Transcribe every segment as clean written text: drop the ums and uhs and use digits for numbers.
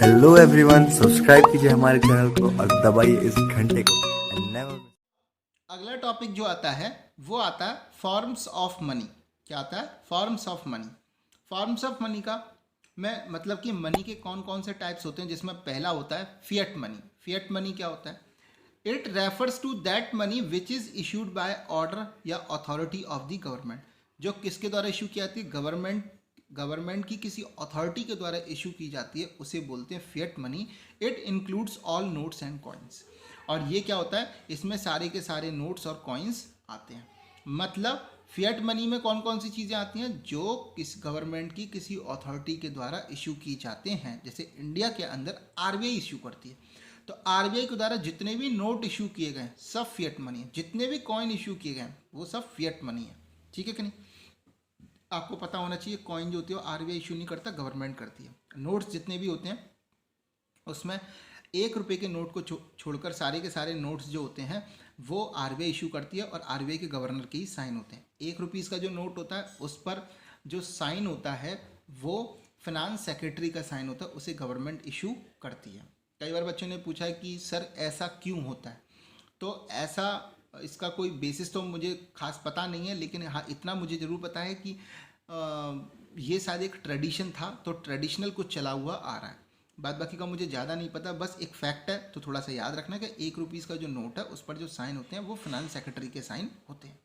Hello everyone, subscribe कीजिए हमारे channel को और दबाइए इस घंटे को and never अगला टॉपिक जो आता है वो आता है फॉर्म्स ऑफ मनी। क्या आता है? Forms of money. Forms of money का मैं मतलब कि मनी के कौन कौन से टाइप्स होते हैं, जिसमें पहला होता है फिएट मनी। फिएट मनी क्या होता है? It refers to that money which is issued by order या अथॉरिटी ऑफ द गवर्नमेंट। जो किसके द्वारा इशू की जाती है? गवर्नमेंट की किसी अथॉरिटी के द्वारा इशू की जाती है, उसे बोलते हैं fiat money. It includes all notes and coins. और ये क्या होता है? इसमें सारे के सारे नोट्स और कॉइन्स आते हैं। मतलब फिएट मनी में कौन कौन सी चीज़ें आती हैं? जो किस गवर्नमेंट की किसी अथॉरिटी के द्वारा इशू की जाते हैं। जैसे इंडिया के अंदर आरबीआई इशू करती है, तो आरबीआई के द्वारा जितने भी नोट इशू किए गए सब फिएट मनी है। जितने भी कॉइन इशू किए गए वो सब फिएट मनी है। ठीक है कि नहीं? आपको पता होना चाहिए, कॉइन जो होती है वो आरबीआई इशू नहीं करता, गवर्नमेंट करती है। नोट्स जितने भी होते हैं उसमें 1 रुपये के नोट को छोड़कर सारे के सारे नोट्स जो होते हैं वो आरबीआई इशू करती है और आरबीआई के गवर्नर के ही साइन होते हैं। 1 रुपीज़ का जो नोट होता है उस पर जो साइन होता है वो फिनांस सेक्रेटरी का साइन होता है, उसे गवर्नमेंट इशू करती है। कई बार बच्चों ने पूछा है कि सर ऐसा क्यों होता है? तो ऐसा इसका कोई बेसिस तो मुझे खास पता नहीं है, लेकिन हाँ इतना मुझे ज़रूर पता है कि ये शायद एक ट्रेडिशन था, तो ट्रेडिशनल कुछ चला हुआ आ रहा है। बाद बाकी का मुझे ज़्यादा नहीं पता, बस एक फैक्ट है तो थोड़ा सा याद रखना कि 1 रुपीज़ का जो नोट है उस पर जो साइन होते हैं वो फिनांस सेक्रेटरी के साइन होते हैं,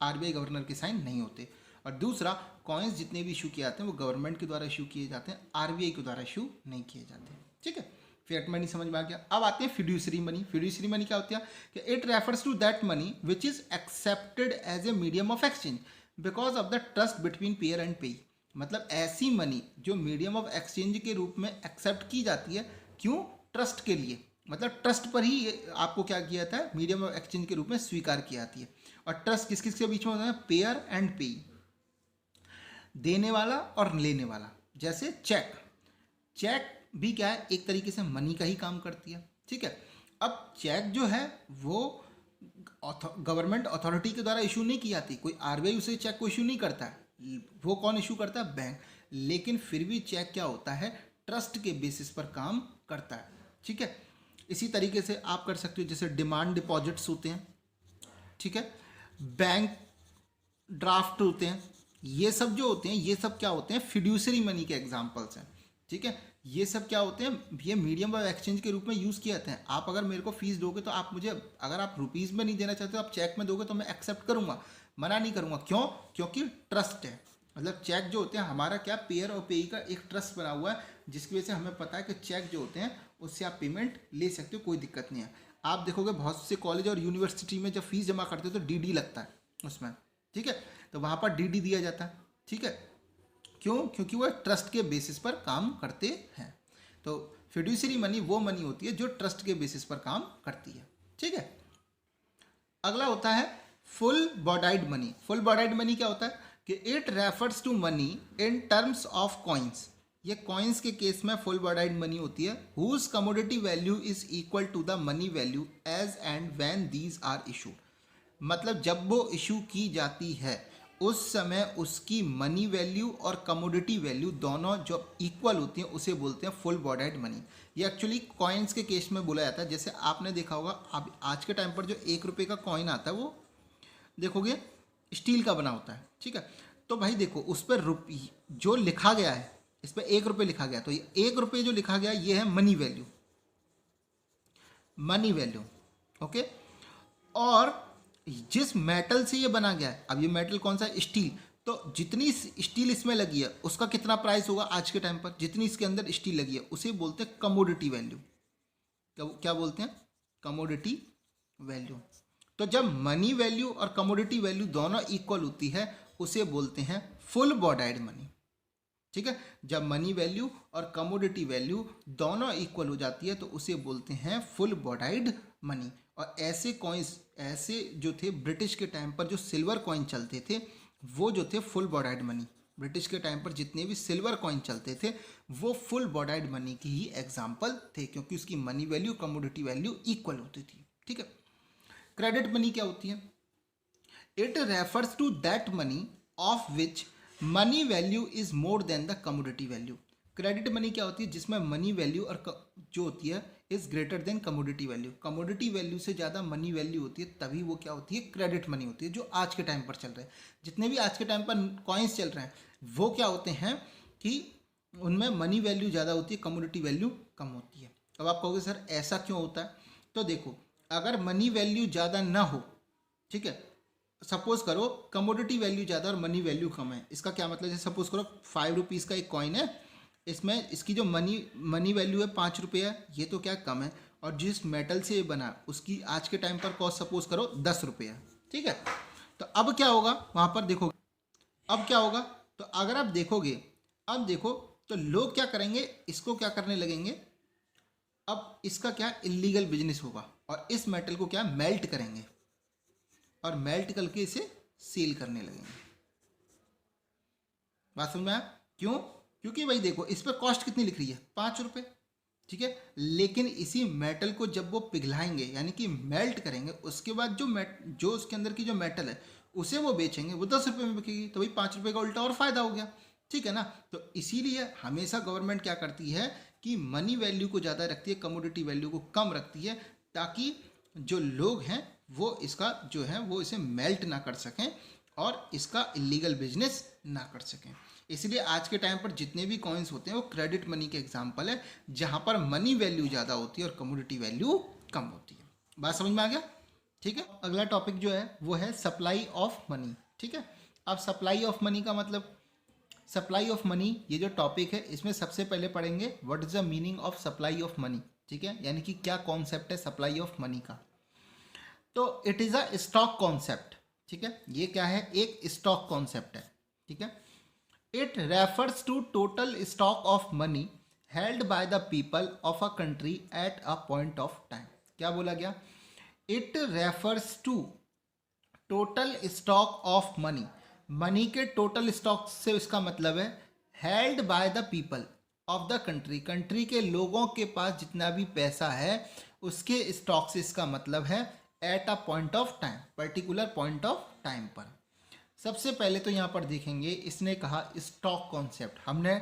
आरबीआई गवर्नर के साइन नहीं होते। और दूसरा, कॉइन्स जितने भी इशू किए जाते हैं वो गवर्नमेंट के द्वारा इशू किए जाते हैं, आरबीआई के द्वारा इशू नहीं किए जाते। ठीक है, फिएट मनी समझ में आ गया। अब आते हैं फिड्यूसरी मनी। फिड्यूसरी मनी क्या होती है? कि it refers to that money which is accepted as a medium of exchange because of the trust between payer and payee. मतलब ऐसी मनी जो मीडियम ऑफ एक्सचेंज के रूप में एक्सेप्ट की जाती है। क्यों? ट्रस्ट के लिए। मतलब ट्रस्ट पर ही आपको क्या किया जाता है? मीडियम ऑफ एक्सचेंज के रूप में स्वीकार की जाती है। और ट्रस्ट किस किस के बीच में होता है? पेयर एंड पेई, देने वाला और लेने वाला। जैसे चेक, चेक भी क्या है? एक तरीके से मनी का ही काम करती है। ठीक है, अब चेक जो है वो गवर्नमेंट अथॉरिटी के द्वारा इशू नहीं की जाती, कोई आरबीआई उसे चेक को इशू नहीं करता है, वो कौन इशू करता है? बैंक। लेकिन फिर भी चेक क्या होता है? ट्रस्ट के बेसिस पर काम करता है। ठीक है, इसी तरीके से आप कर सकते हो, जैसे डिमांड डिपॉजिट्स होते हैं, ठीक है, बैंक ड्राफ्ट होते हैं, ये सब जो होते हैं ये सब क्या होते हैं? फिड्यूसरी मनी के एग्जांपल्स हैं। ठीक है, ये सब क्या होते हैं? ये मीडियम ऑफ एक्सचेंज के रूप में यूज़ किए जाते हैं। आप अगर मेरे को फीस दोगे तो आप मुझे, अगर आप रुपीज़ में नहीं देना चाहते तो आप चेक में दोगे तो मैं एक्सेप्ट करूंगा, मना नहीं करूंगा। क्यों? क्योंकि ट्रस्ट है। मतलब चेक जो होते हैं हमारा क्या, पेयर और पेई का एक ट्रस्ट बना हुआ है, जिसकी वजह से हमें पता है कि चेक जो होते हैं उससे आप पेमेंट ले सकते हो, कोई दिक्कत नहीं है। आप देखोगे बहुत से कॉलेज और यूनिवर्सिटी में जब फीस जमा करते हो तो डीडी लगता है उसमें। ठीक है, तो वहाँ पर डीडी दिया जाता है। ठीक है, क्यों? क्योंकि वो ट्रस्ट के बेसिस पर काम करते हैं। तो फिड्यूसरी मनी वो मनी होती है जो ट्रस्ट के बेसिस पर काम करती है। ठीक है, अगला होता है full bodied money. Full bodied money क्या होता है? कि it refers to money in terms of coins. ये कॉइन्स के केस में फुल बॉडाइड मनी होती है, whose commodity value is equal to the money value as and when these are issued. मतलब जब वो इशू की जाती है उस समय उसकी मनी वैल्यू और कमोडिटी वैल्यू दोनों जो इक्वल होती हैं उसे बोलते हैं फुल बॉडाइड मनी। ये एक्चुअली कॉइन्स के केस में बोला जाता है। जैसे आपने देखा होगा, अब आज के टाइम पर जो 1 रुपये का कॉइन आता है वो देखोगे स्टील का बना होता है। ठीक है, तो भाई देखो उस पर जो लिखा गया है, इस पर 1 रुपये लिखा गया, तो ये 1 रुपये जो लिखा गया ये है money value, money value. Okay, और जिस मेटल से ये बना गया है, अब ये मेटल कौन सा है? स्टील। तो जितनी स्टील इसमें लगी है उसका कितना प्राइस होगा आज के टाइम पर? जितनी इसके अंदर स्टील लगी है उसे बोलते हैं कमोडिटी वैल्यू। क्या बोलते हैं? Commodity value. तो जब मनी वैल्यू और कमोडिटी वैल्यू दोनों इक्वल होती है उसे बोलते हैं फुल बॉडाइड मनी। ठीक है, जब मनी वैल्यू और कमोडिटी वैल्यू दोनों इक्वल हो जाती है तो उसे बोलते हैं फुल बॉडाइड मनी। और ऐसे कॉइन्स, ऐसे जो थे ब्रिटिश के टाइम पर जो सिल्वर कॉइन चलते थे वो जो थे फुल बॉडाइड मनी। ब्रिटिश के टाइम पर जितने भी सिल्वर कॉइन चलते थे वो फुल बॉडाइड मनी की ही एग्जाम्पल थे, क्योंकि उसकी money value commodity value equal होती थी। ठीक है, क्रेडिट मनी क्या होती है? It refers to that money of which money value is more than the commodity value. Credit money क्या होती है? जिसमें मनी वैल्यू और जो होती है is greater than commodity value. Commodity value से ज़्यादा मनी वैल्यू होती है, तभी वो क्या होती है? क्रेडिट मनी होती है। जो आज के टाइम पर चल रहे हैं, जितने भी आज के टाइम पर कॉइन्स चल रहे हैं, वो क्या होते हैं कि उनमें मनी वैल्यू ज़्यादा होती है, कमोडिटी वैल्यू कम होती है। अब आप कहोगे सर ऐसा क्यों होता है? तो देखो, अगर मनी वैल्यू ज़्यादा ना हो, ठीक है, सपोज करो कमोडिटी वैल्यू ज़्यादा और मनी वैल्यू कम है, इसका क्या मतलब है? सपोज करो 5 रुपीज़ का एक कॉइन है, इसमें इसकी जो मनी वैल्यू है 5 रुपये है, ये तो क्या कम है, और जिस मेटल से ये बना उसकी आज के टाइम पर कॉस्ट सपोज करो 10 रुपये है, ठीक है। तो अब क्या होगा वहाँ पर देखोगे, अब क्या होगा? तो अगर आप देखोगे, अब देखो तो लोग क्या करेंगे, इसको क्या करने लगेंगे, अब इसका क्या इलीगल बिजनेस होगा और इस मेटल को क्या मेल्ट करेंगे और मेल्ट करके इसे सेल करने लगेंगे। बात समझ में आया? क्यों? क्योंकि भाई देखो, इस पर कॉस्ट कितनी लिख रही है? 5 रुपये, ठीक है। लेकिन इसी मेटल को जब वो पिघलाएंगे यानी कि मेल्ट करेंगे, उसके बाद जो उसके अंदर की जो मेटल है उसे वो बेचेंगे, वो 10 रुपये में बिकेगी, तो भाई 5 रुपये का उल्टा और फायदा हो गया, ठीक है ना। तो इसीलिए हमेशा गवर्नमेंट क्या करती है कि मनी वैल्यू को ज़्यादा रखती है, कमोडिटी वैल्यू को कम रखती है, ताकि जो लोग हैं वो इसका जो है वो इसे मेल्ट ना कर सकें और इसका इलीगल बिजनेस ना कर सकें। इसलिए आज के टाइम पर जितने भी कॉइन्स होते हैं वो क्रेडिट मनी के एग्जाम्पल है, जहाँ पर मनी वैल्यू ज़्यादा होती है और कमोडिटी वैल्यू कम होती है। बात समझ में आ गया? ठीक है। अगला टॉपिक जो है वो है सप्लाई ऑफ मनी, ठीक है। अब सप्लाई ऑफ मनी का मतलब, सप्लाई ऑफ मनी ये जो टॉपिक है इसमें सबसे पहले पढ़ेंगे what is the meaning of supply of money, ठीक है, यानी कि क्या कॉन्सेप्ट है सप्लाई ऑफ मनी का। तो it is a stock concept, ठीक है, ये क्या है? एक स्टॉक कॉन्सेप्ट है, ठीक है। It refers to total stock of money held by the people of a country at a point of time. क्या बोला गया? It refers to total stock of money, money के टोटल स्टॉक से इसका मतलब है held by the people of the country, country के लोगों के पास जितना भी पैसा है उसके स्टॉक से इसका मतलब है eight a point of time, particular point of time पर। सबसे पहले तो यहाँ पर देखेंगे, इसने कहा स्टॉक कॉन्सेप्ट, हमने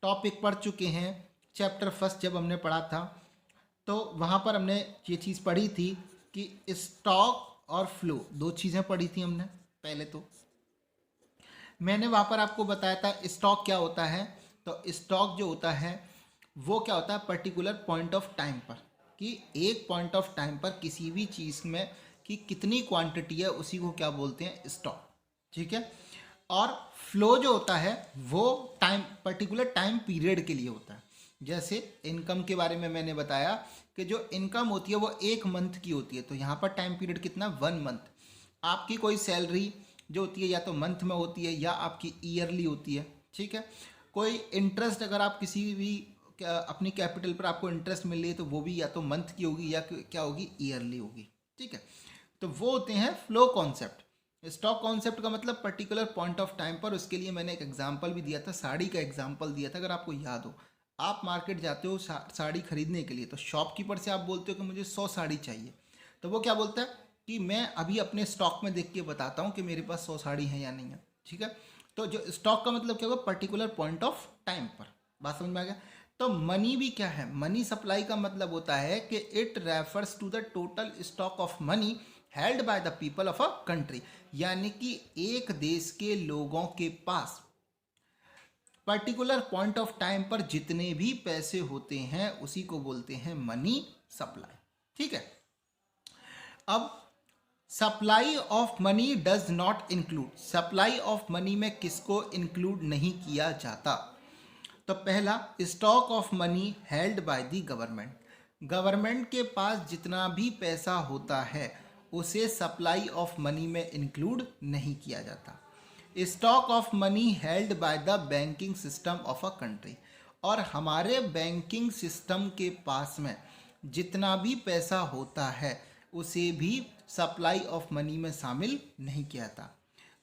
टॉपिक पढ़ चुके हैं, चैप्टर फर्स्ट जब हमने पढ़ा था तो वहाँ पर हमने ये चीज़ पढ़ी थी कि स्टॉक और फ्लो दो चीज़ें पढ़ी थी हमने। पहले तो मैंने वहाँ पर आपको बताया था स्टॉक क्या होता है, तो स्टॉक जो होता है वो क्या होता है पर्टिकुलर पॉइंट ऑफ टाइम पर, कि एक पॉइंट ऑफ टाइम पर किसी भी चीज़ में कि कितनी क्वांटिटी है उसी को क्या बोलते हैं? स्टॉक, ठीक है। और फ्लो जो होता है वो टाइम, पर्टिकुलर टाइम पीरियड के लिए होता है। जैसे इनकम के बारे में मैंने बताया कि जो इनकम होती है वो 1 मंथ की होती है, तो यहाँ पर टाइम पीरियड कितना? 1 मंथ। आपकी कोई सैलरी जो होती है या तो मंथ में होती है या आपकी ईयरली होती है, ठीक है। कोई इंटरेस्ट अगर आप किसी भी अपनी कैपिटल पर आपको इंटरेस्ट मिल रही है तो वो भी या तो मंथ की होगी या क्या होगी? ईयरली होगी, ठीक है। तो वो होते हैं फ्लो कॉन्सेप्ट। स्टॉक कॉन्सेप्ट का मतलब पर्टिकुलर पॉइंट ऑफ टाइम पर, उसके लिए मैंने एक एग्जांपल भी दिया था, साड़ी का एग्जांपल दिया था, अगर आपको याद हो। आप मार्केट जाते हो साड़ी खरीदने के लिए, तो शॉपकीपर से आप बोलते हो कि मुझे 100 साड़ी चाहिए, तो वो क्या बोलता है कि मैं अभी अपने स्टॉक में देख के बताता हूँ कि मेरे पास 100 साड़ी है या नहीं है, ठीक है। तो जो स्टॉक का मतलब क्या होगा? पर्टिकुलर पॉइंट ऑफ टाइम पर। बात समझ में आ गया? तो मनी भी क्या है? मनी सप्लाई का मतलब होता है कि it refers to the total stock of money held by the people of a country, यानी कि एक देश के लोगों के पास पर्टिकुलर पॉइंट ऑफ टाइम पर जितने भी पैसे होते हैं उसी को बोलते हैं मनी सप्लाई, ठीक है। अब supply of money does not include, supply of money में किसको इंक्लूड नहीं किया जाता? तो पहला, stock of money held by the government, government के पास जितना भी पैसा होता है उसे सप्लाई ऑफ मनी में इंक्लूड नहीं किया जाता। Stock of money held by the banking system of a country, और हमारे बैंकिंग सिस्टम के पास में जितना भी पैसा होता है उसे भी सप्लाई ऑफ मनी में शामिल नहीं किया था।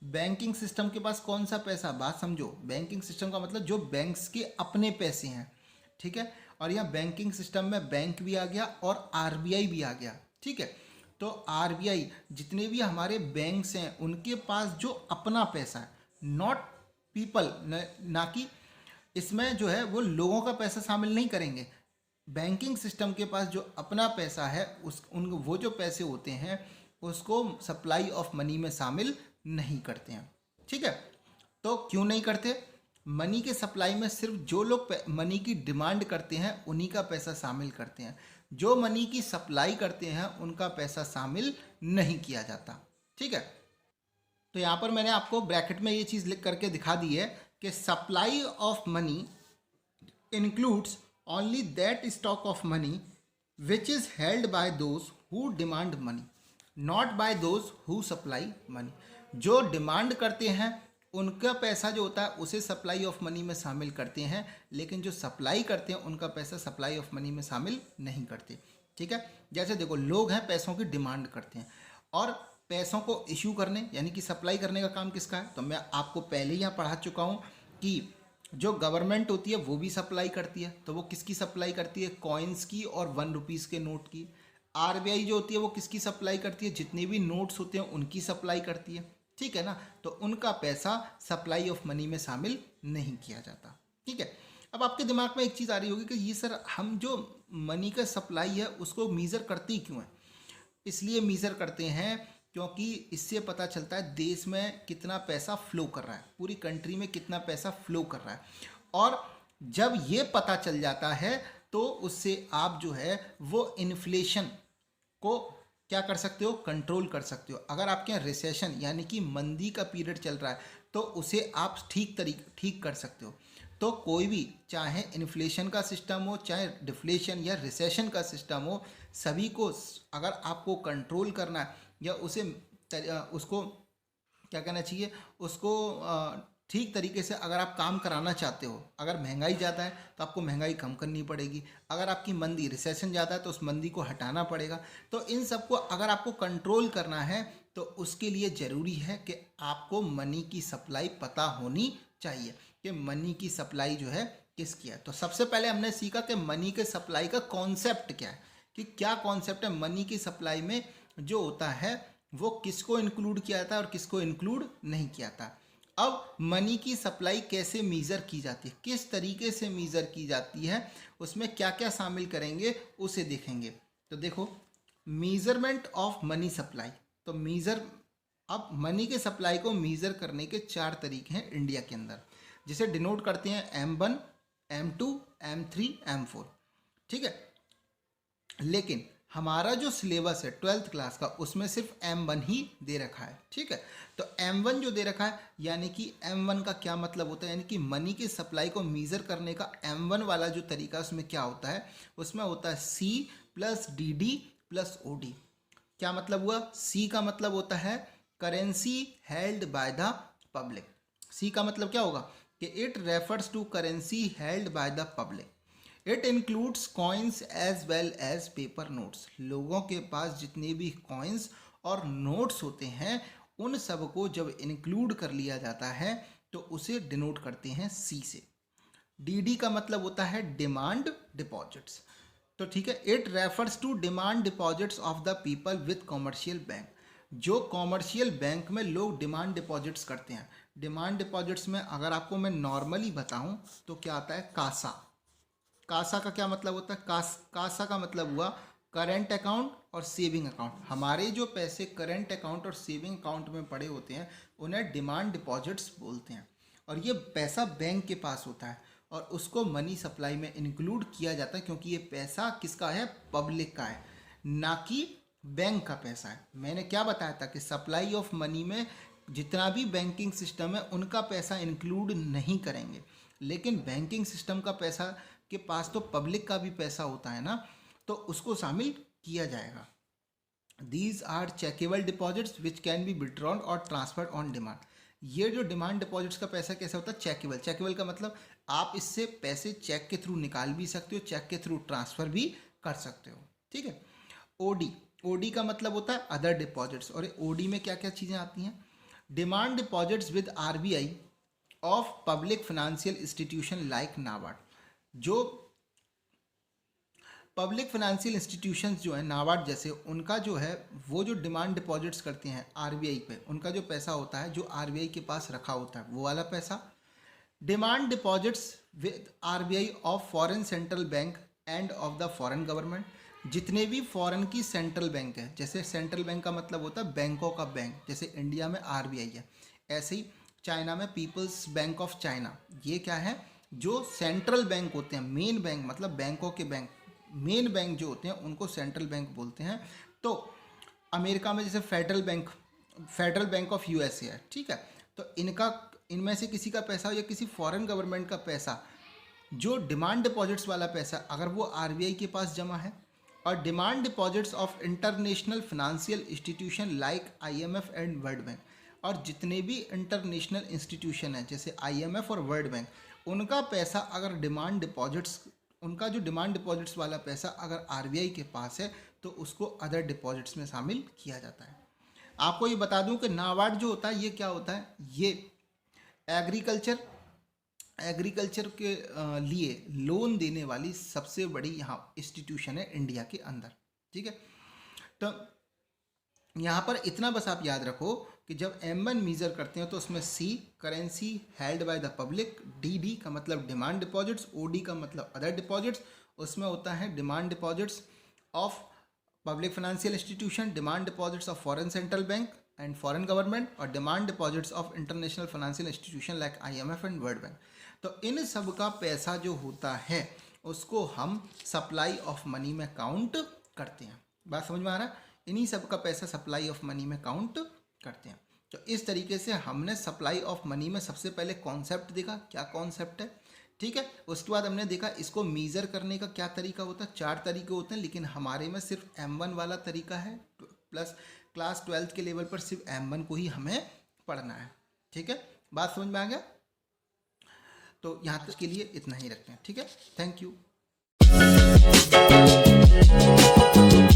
बैंकिंग सिस्टम के पास कौन सा पैसा? बात समझो, बैंकिंग सिस्टम का मतलब जो बैंक्स के अपने पैसे हैं, ठीक है। और यहाँ बैंकिंग सिस्टम में बैंक भी आ गया और आरबीआई भी आ गया, ठीक है। तो आरबीआई, जितने भी हमारे बैंक्स हैं उनके पास जो अपना पैसा है, नॉट पीपल, ना कि इसमें जो है वो लोगों का पैसा शामिल नहीं करेंगे। बैंकिंग सिस्टम के पास जो अपना पैसा है वो जो पैसे होते हैं उसको सप्लाई ऑफ मनी में शामिल नहीं करते हैं। ठीक है, तो क्यों नहीं करते? मनी के सप्लाई में सिर्फ जो लोग मनी की डिमांड करते हैं उन्हीं का पैसा शामिल करते हैं, जो मनी की सप्लाई करते हैं उनका पैसा शामिल नहीं किया जाता। ठीक है, तो यहाँ पर मैंने आपको ब्रैकेट में ये चीज़ लिख करके दिखा दी है कि supply of money includes only that stock of money which is held by those who demand money, not by those who supply money. जो डिमांड करते हैं उनका पैसा जो होता है उसे सप्लाई ऑफ मनी में शामिल करते हैं, लेकिन जो सप्लाई करते हैं उनका पैसा सप्लाई ऑफ मनी में शामिल नहीं करते। ठीक है, जैसे देखो लोग हैं पैसों की डिमांड करते हैं और पैसों को इश्यू करने यानी कि सप्लाई करने का काम किसका है? तो मैं आपको पहले ही यहाँ पढ़ा चुका हूँ कि जो गवर्नमेंट होती है वो भी सप्लाई करती है। तो वो किसकी सप्लाई करती है? कॉइन्स की और 1 रुपीज़ के नोट की। आरबीआई जो होती है वो किसकी सप्लाई करती है? जितने भी नोट्स होते हैं उनकी सप्लाई करती है। ठीक है ना, तो उनका पैसा सप्लाई ऑफ मनी में शामिल नहीं किया जाता। ठीक है, अब आपके दिमाग में एक चीज़ आ रही होगी कि ये सर हम जो मनी का सप्लाई है उसको मीज़र करते ही क्यों हैं? इसलिए मीज़र करते हैं क्योंकि इससे पता चलता है देश में कितना पैसा फ्लो कर रहा है, पूरी कंट्री में कितना पैसा फ्लो कर रहा है। और जब ये पता चल जाता है तो उससे आप जो है वो इन्फ्लेशन को क्या कर सकते हो? कंट्रोल कर सकते हो। अगर आपके यहाँ रिसेशन यानी कि मंदी का पीरियड चल रहा है तो उसे आप ठीक कर सकते हो। तो कोई भी चाहे इन्फ्लेशन का सिस्टम हो, चाहे डिफ्लेशन या रिसेशन का सिस्टम हो, सभी को अगर आपको कंट्रोल करना है या उसको क्या कहना चाहिए, उसको ठीक तरीके से अगर आप काम कराना चाहते हो, अगर महंगाई ज़्यादा है तो आपको महंगाई कम करनी पड़ेगी, अगर आपकी मंदी रिसेशन ज़्यादा है तो उस मंदी को हटाना पड़ेगा। तो इन सबको अगर आपको कंट्रोल करना है तो उसके लिए ज़रूरी है कि आपको मनी की सप्लाई पता होनी चाहिए कि मनी की सप्लाई जो है किसकी है। तो सबसे पहले हमने सीखा कि मनी के सप्लाई का कॉन्सेप्ट क्या है, कि क्या कॉन्सेप्ट है मनी की सप्लाई में जो होता है वो किसको इंक्लूड किया जाता है और किसको इंक्लूड नहीं किया जाता। अब मनी की सप्लाई कैसे मीज़र की जाती है, किस तरीके से मीज़र की जाती है, उसमें क्या क्या शामिल करेंगे उसे देखेंगे। तो देखो मीज़रमेंट ऑफ मनी सप्लाई। तो अब मनी के सप्लाई को मीज़र करने के 4 तरीके हैं इंडिया के अंदर, जिसे डिनोट करते हैं M1, M2, M3, M4। ठीक है, लेकिन हमारा जो सिलेबस है 12th क्लास का उसमें सिर्फ M1 ही दे रखा है। ठीक है, तो M1 जो दे रखा है यानी कि M1 का क्या मतलब होता है, यानी कि मनी की सप्लाई को मीज़र करने का M1 वाला जो तरीका उसमें क्या होता है, उसमें होता है C plus DD plus OD। क्या मतलब हुआ? C का मतलब होता है currency held by the public. C का मतलब क्या होगा कि it refers to currency held by the public. It includes coins as well as paper notes. लोगों के पास जितने भी कॉइन्स और नोट्स होते हैं उन सबको जब इंक्लूड कर लिया जाता है तो उसे डिनोट करते हैं C से। DD का मतलब होता है डिमांड डिपॉजिट्स। तो ठीक है, it refers to demand deposits of the people with commercial bank. जो कॉमर्शियल बैंक में लोग डिमांड डिपॉजिट्स करते हैं। डिमांड डिपॉजिट्स में अगर आपको मैं नॉर्मली बताऊं तो क्या आता है? कासा। कासा का क्या मतलब होता है? कासा का मतलब हुआ करंट अकाउंट और सेविंग अकाउंट। हमारे जो पैसे करंट अकाउंट और सेविंग अकाउंट में पड़े होते हैं उन्हें डिमांड डिपॉजिट्स बोलते हैं। और ये पैसा बैंक के पास होता है और उसको मनी सप्लाई में इंक्लूड किया जाता है क्योंकि ये पैसा किसका है? पब्लिक का है, ना कि बैंक का पैसा है। मैंने क्या बताया था कि सप्लाई ऑफ मनी में जितना भी बैंकिंग सिस्टम है उनका पैसा इंक्लूड नहीं करेंगे, लेकिन बैंकिंग सिस्टम का पैसा के पास तो पब्लिक का भी पैसा होता है ना, तो उसको शामिल किया जाएगा। These are chequable deposits which can be withdrawn और ट्रांसफर्ड ऑन डिमांड। ये जो डिमांड डिपॉजिट्स का पैसा कैसा होता है? चेकेबल। चेकेबल का मतलब आप इससे पैसे चेक के थ्रू निकाल भी सकते हो, चेक के थ्रू ट्रांसफ़र भी कर सकते हो। ठीक है, ओडी। ओडी का मतलब होता है अदर डिपॉजिट्स। और ओडी में क्या क्या चीज़ें आती हैं? Demand deposits with RBI of public financial institution like NABARD. जो पब्लिक फाइनेंशियल इंस्टीट्यूशंस जो है नाबार्ड जैसे, उनका जो है वो जो डिमांड डिपॉजिट्स करते हैं RBI पे, उनका जो पैसा होता है जो RBI के पास रखा होता है वो वाला पैसा। Demand deposits with RBI of foreign central bank end of the foreign government. जितने भी फॉरेन की सेंट्रल बैंक है, जैसे सेंट्रल बैंक का मतलब होता है बैंकों का बैंक, जैसे इंडिया में आरबीआई है, ऐसे ही चाइना में पीपल्स बैंक ऑफ चाइना। ये क्या है, जो सेंट्रल बैंक होते हैं, मेन बैंक मतलब बैंकों के बैंक, मेन बैंक जो होते हैं उनको सेंट्रल बैंक बोलते हैं। तो अमेरिका में जैसे फेडरल बैंक ऑफ यूएसए है, ठीक है। तो इनमें से किसी का पैसा या किसी फॉरेन गवर्नमेंट का पैसा, जो डिमांड डिपॉजिट्स वाला पैसा, अगर वो आरबीआई के पास जमा है, और demand deposits of international financial institution like IMF and world bank, और जितने भी इंटरनेशनल इंस्टीट्यूशन है जैसे आईएमएफ और वर्ल्ड बैंक, उनका पैसा अगर उनका जो डिमांड डिपॉजिट्स वाला पैसा अगर आरबीआई के पास है तो उसको अदर डिपॉजिट्स में शामिल किया जाता है। आपको ये बता दूं कि नाबार्ड जो होता है ये क्या होता है, ये एग्रीकल्चर के लिए लोन देने वाली सबसे बड़ी यहाँ इंस्टीट्यूशन है इंडिया के अंदर, ठीक है। तो यहाँ पर इतना बस आप याद रखो कि जब M1 मेजर करते हैं तो उसमें C currency held by the public, DD का मतलब डिमांड डिपॉजिट्स, OD का मतलब अदर डिपॉजिट्स, उसमें होता है demand deposits of public financial institution, demand deposits of foreign central bank and foreign government, और demand deposits of international financial institution like IMF and world bank. तो इन सब का पैसा जो होता है उसको हम सप्लाई ऑफ मनी में काउंट करते हैं। बात समझ में आ रहा है, इन्हीं सब का पैसा सप्लाई ऑफ मनी में काउंट करते हैं। तो इस तरीके से हमने सप्लाई ऑफ मनी में सबसे पहले कॉन्सेप्ट देखा, क्या कॉन्सेप्ट है, ठीक है। उसके बाद हमने देखा इसको मेज़र करने का क्या तरीका होता है, 4 तरीके होते हैं, लेकिन हमारे में सिर्फ M1 वाला तरीका है, प्लस क्लास 12th के लेवल पर सिर्फ M1 को ही हमें पढ़ना है, ठीक है। बात समझ में आ गया, तो यहाँ तक के लिए इतना ही रखते हैं, ठीक है। Thank you.